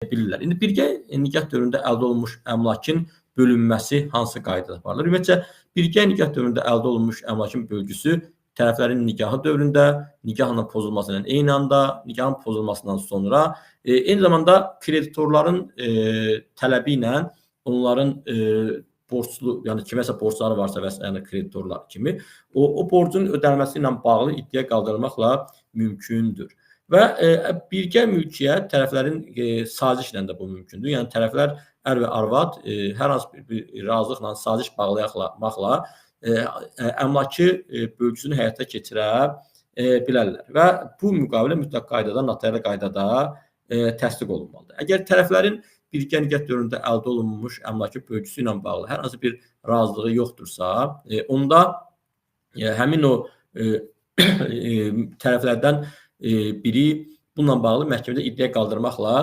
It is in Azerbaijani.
bilirlər. İndi birgə nikah dövründə əldə olunmuş əmlakın bölünməsi hansı qaydada aparılır? Ümumiyyətcə, birgə nikah dövründə əldə olunmuş əmlakın bölgüsü tərəflərin nikahı dövründə, nikahla pozulması ilə eyni anda, nikahın pozulmasından sonra, eyni zamanda kreditorların tələbi ilə onların borclu, yəni kiməsə borcları varsa və yəni kreditorlar kimi, o borcun ödənilməsi ilə bağlı iddia qaldırmaqla mümkündür. Və birgə mülkiyyət tərəflərin sazişlə də bu mümkündür. Yəni tərəflər ər və arvad hər hansı bir razılıqla saziş bağlamaqla əmlakı bölgüsünü həyata keçirə bilərlər və bu müqavilə mütləq qaydada, notarial qaydada təsdiq olunmalıdır. Əgər tərəflərin birgə nikah dövründə əldə olunmuş əmlakı bölgüsü ilə bağlı hər hansı bir razılığı yoxdursa, onda həmin o tərəflərdən biri bununla bağlı məhkəmədə iddia qaldırmaqla